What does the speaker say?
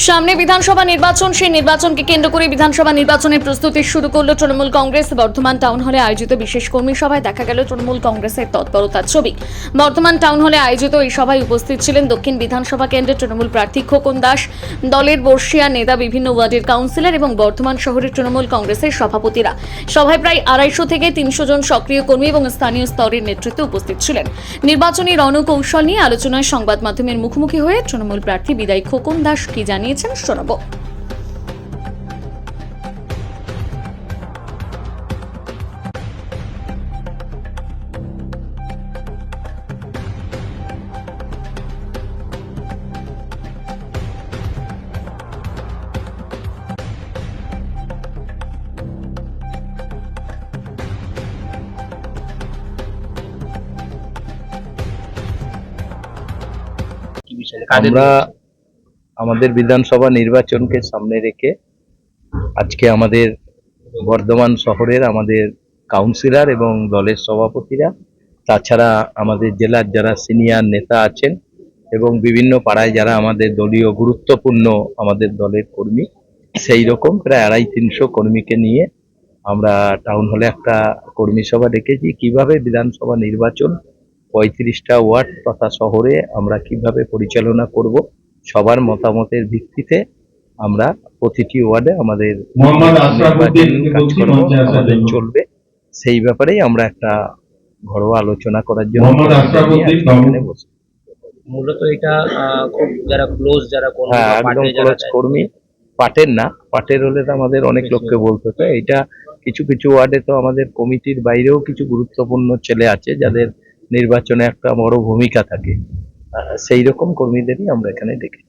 সামনে বিধানসভা নির্বাচন, সেই নির্বাচনকে কেন্দ্র করে বিধানসভা নির্বাচনের প্রস্তুতি শুরু করল তৃণমূল কংগ্রেস। বর্ধমান টাউন হলে আয়োজিত বিশেষ কর্মী সভায় দেখা গেল তৃণমূল কংগ্রেসের তৎপরতার ছবি। বর্ধমান টাউন হলে আয়োজিত এই সভায় উপস্থিত ছিলেন দক্ষিণ বিধানসভা কেন্দ্রের তৃণমূল প্রার্থী খোকন দাস, দলের বর্ষিয়া নেতা, বিভিন্ন ওয়ার্ডের কাউন্সিলর এবং বর্ধমান শহরের তৃণমূল কংগ্রেসের সভাপতিরা। সভায় প্রায় 250 থেকে 300 জন সক্রিয় কর্মী এবং স্থানীয় স্তরের নেতৃত্বে উপস্থিত ছিলেন। নির্বাচনী রণকৌশল নিয়ে আলোচনায় সংবাদ মাধ্যমের মুখোমুখি হয়ে তৃণমূল প্রার্থী বিদায়ী খোকন দাস কি জানিয়েছেন শোনাবো। আমরা আমাদের বিধানসভা নির্বাচনকে সামনে রেখে আজকে আমাদের বর্ধমান শহরের আমাদের কাউন্সিলর এবং দলের সভাপতিরা, তাছাড়া আমাদের জেলার যারা সিনিয়র নেতা আছেন এবং বিভিন্ন পাড়ায় যারা আমাদের দলীয় গুরুত্বপূর্ণ আমাদের দলের কর্মী, সেই রকম প্রায় 250-300 কর্মীকে নিয়ে আমরা টাউন হলে একটা কর্মী সভা ডেকেছি। কিভাবে বিধানসভা নির্বাচন 35টা ওয়ার্ড তথা শহরে আমরা কিভাবে পরিচালনা করব, সবার মতামতের ভিত্তিতে আমরা প্রতিটি ওয়ার্ডে আমাদের কাজকর্ম আমাদের চলবে। সেই ব্যাপারেই আমরা একটা ঘরোয়া আলোচনা করার জন্য এখানে বসে। মূলত এটা খুব যারা ক্লোজ, যারা একদম ক্লোজ কর্মী, পার্টের না। পার্টের হলে তো আমাদের অনেক লোককে বলতে হতো। এটা কিছু কিছু ওয়ার্ডে তো আমাদের কমিটির বাইরেও কিছু গুরুত্বপূর্ণ ছেলে আছে যাদের নির্বাচনে একটা বড় ভূমিকা থাকে, সেই রকম কর্মীদেরই আমরা এখানে দেখি।